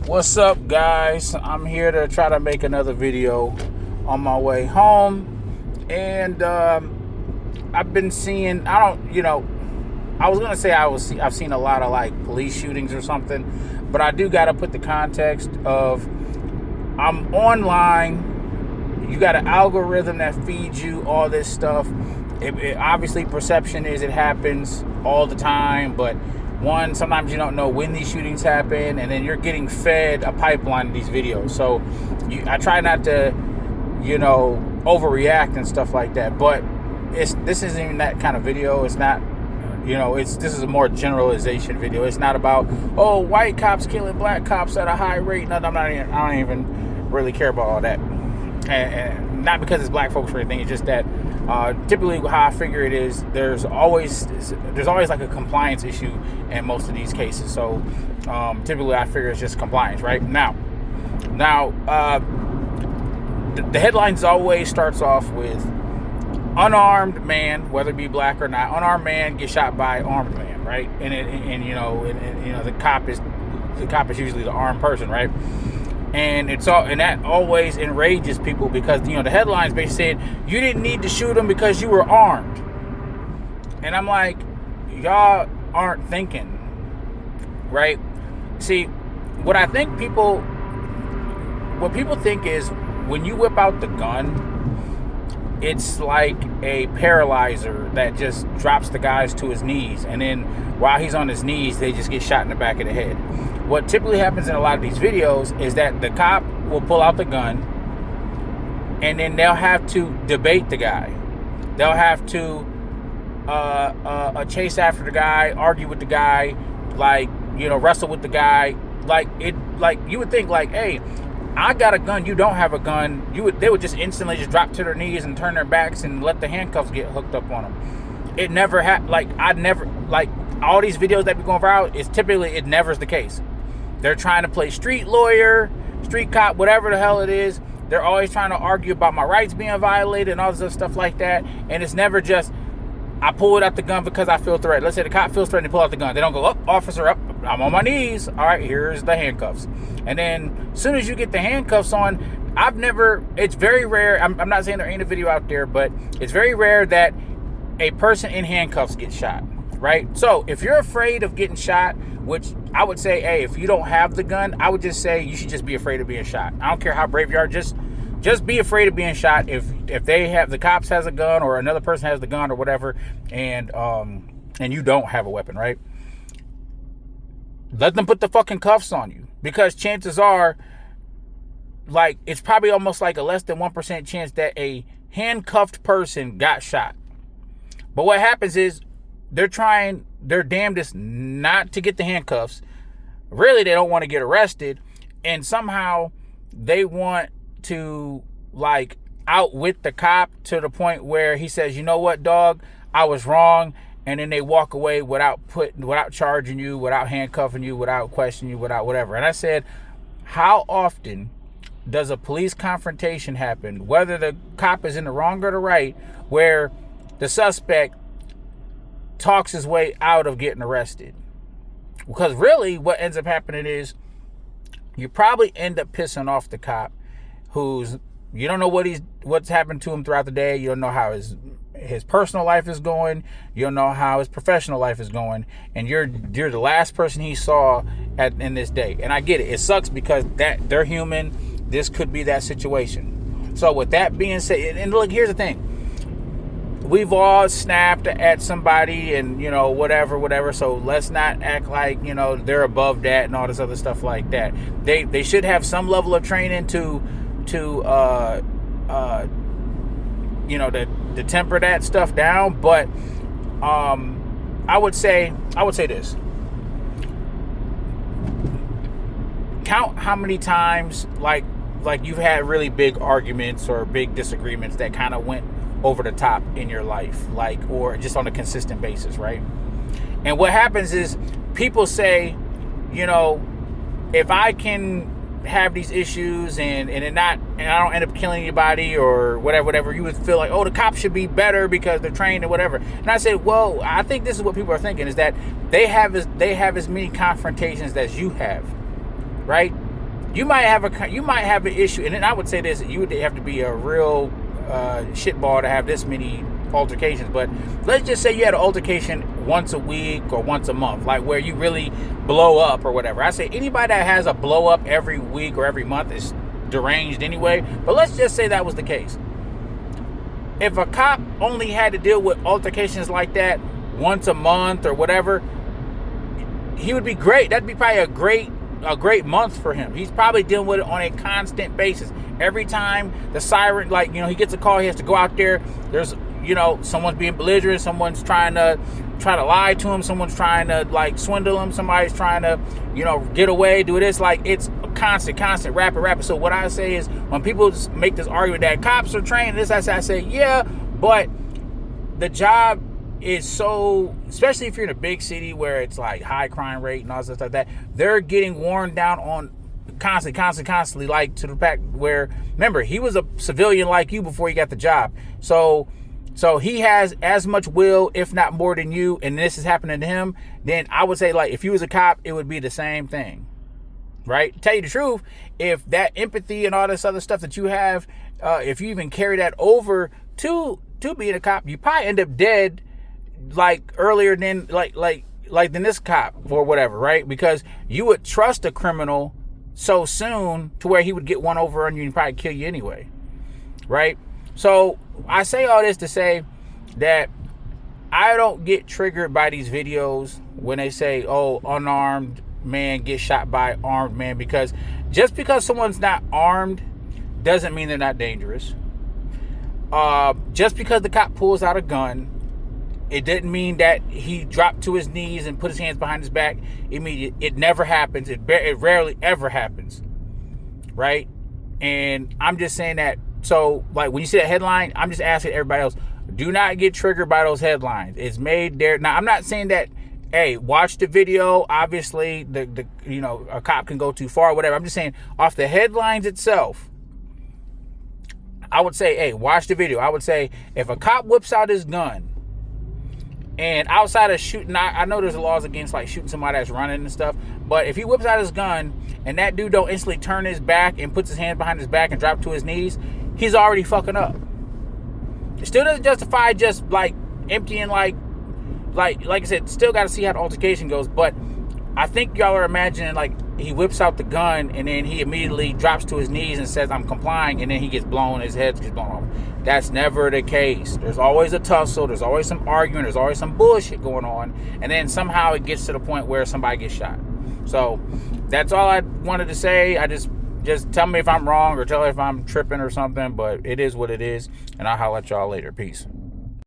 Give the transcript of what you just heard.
What's up, guys? I'm here to try to make another video on my way home, and I've been seeing. I was gonna say I've seen a lot of like police shootings or something, but I do gotta put the context of I'm online. You got an algorithm that feeds you all this stuff. It obviously, perception is it happens all the time, but sometimes you don't know when these shootings happen, and then you're getting fed a pipeline of these videos. So I try not to, overreact and stuff like that. But this isn't even that kind of video. It's not, this is a more generalization video. It's not about, white cops killing black cops at a high rate. No, I don't even really care about all that. And not because it's black folks or anything. It's just that typically how I figure it is, there's always like a compliance issue in most of these cases. So typically I figure it's just compliance, right? Now the headlines always starts off with unarmed man, whether it be black or not, unarmed man gets shot by armed man, right? And the cop is usually the armed person, right? And that always enrages people because the headlines basically said you didn't need to shoot him because you were armed, and I'm like, y'all aren't thinking, right? See, what people think is when you whip out the gun, it's like a paralyzer that just drops the guys to his knees, and then while he's on his knees, they just get shot in the back of the head. What typically happens in a lot of these videos is that the cop will pull out the gun, and then they'll have to debate the guy. They'll have to chase after the guy, argue with the guy, wrestle with the guy. You would think hey, I got a gun, you don't have a gun. They would just instantly just drop to their knees and turn their backs and let the handcuffs get hooked up on them. It never all these videos that be going viral, it never is the case. They're trying to play street lawyer, street cop, whatever the hell it is. They're always trying to argue about my rights being violated and all this other stuff like that. And it's never just, I pulled out the gun because I feel threatened. Let's say the cop feels threatened, they pull out the gun. They don't go, officer, up, I'm on my knees. All right, here's the handcuffs. And then as soon as you get the handcuffs on, it's very rare. I'm not saying there ain't a video out there, but it's very rare that a person in handcuffs gets shot, right? So if you're afraid of getting shot, which I would say, hey, if you don't have the gun, I would just say you should just be afraid of being shot. I don't care how brave you are, just be afraid of being shot. If the cops has a gun or another person has the gun or whatever, and you don't have a weapon, right? Let them put the fucking cuffs on you, because chances are, it's probably almost like a less than 1% chance that a handcuffed person got shot. But what happens is they're trying their damnedest not to get the handcuffs. Really, they don't want to get arrested, and somehow they want to outwit the cop to the point where he says, you know what, dog, I was wrong, and then they walk away without charging you, without handcuffing you, without questioning you, without whatever. And I said, how often does a police confrontation happen, whether the cop is in the wrong or the right, where the suspect talks his way out of getting arrested? Because really what ends up happening is you probably end up pissing off the cop, you don't know what's happened to him throughout the day. You don't know how his personal life is going. You don't know how his professional life is going, and you're the last person he saw in this day. And I get it. It sucks because they're human. This could be that situation. So with that being said, and look, here's the thing. We've all snapped at somebody and, whatever. So let's not act like, they're above that and all this other stuff like that. They should have some level of training to temper that stuff down. But I would say this. Count how many times like you've had really big arguments or big disagreements that kind of went over the top in your life, or just on a consistent basis, right? And what happens is people say, if I can have these issues and I don't end up killing anybody or whatever, you would feel like, the cops should be better because they're trained or whatever. And I said, well, I think this is what people are thinking, is that they have as many confrontations as you have, right? you might have an issue, and then I would say this: you would have to be a real shitball to have this many altercations. But let's just say you had an altercation once a week or once a month, like where you really blow up or whatever. I say anybody that has a blow up every week or every month is deranged anyway. But let's just say that was the case. If a cop only had to deal with altercations like that once a month or whatever, he would be great. That'd be probably a great month for him. He's probably dealing with it on a constant basis. Every time the siren, like, he gets a call, he has to go out there. There's, someone's being belligerent, someone's trying to lie to him, someone's trying to like swindle him, somebody's trying to, get away, do this. Like, it's a constant, rapid. So what I say is, when people make this argument that cops are trained, I say, yeah, but the job is so, especially if you're in a big city where it's like high crime rate and all stuff like that, they're getting worn down on constantly, like to the fact where, remember, he was a civilian like you before he got the job. So he has as much will, if not more than you, and this is happening to him, then I would say, like, if you was a cop, it would be the same thing, right? To tell you the truth, if that empathy and all this other stuff that you have, if you even carry that over to being a cop, you probably end up dead like earlier than than this cop or whatever, right? Because you would trust a criminal so soon to where he would get one over on you and probably kill you anyway, right? So I say all this to say that I don't get triggered by these videos when they say, oh, unarmed man gets shot by armed man, because just because someone's not armed doesn't mean they're not dangerous. Just because the cop pulls out a gun, it didn't mean that he dropped to his knees and put his hands behind his back immediately. It never happens. It rarely ever happens, right? And I'm just saying that. So, like, when you see that headline, I'm just asking everybody else, do not get triggered by those headlines. It's made there. Now, I'm not saying that, hey, watch the video. Obviously, a cop can go too far or whatever. I'm just saying, off the headlines itself, I would say, hey, watch the video. I would say, if a cop whips out his gun, and outside of shooting, I know there's laws against like shooting somebody that's running and stuff, but if he whips out his gun and that dude don't instantly turn his back and puts his hands behind his back and drop to his knees, he's already fucking up. It still doesn't justify just like emptying, like I said, still got to see how the altercation goes. But I think y'all are imagining like he whips out the gun and then he immediately drops to his knees and says, I'm complying, and then he gets blown, his head gets blown off. That's never the case. There's always a tussle, there's always some argument, there's always some bullshit going on, and then somehow it gets to the point where somebody gets shot. So that's all I wanted to say. I just tell me if I'm wrong or tell me if I'm tripping or something, but it is what it is, and I'll holler at y'all later. Peace.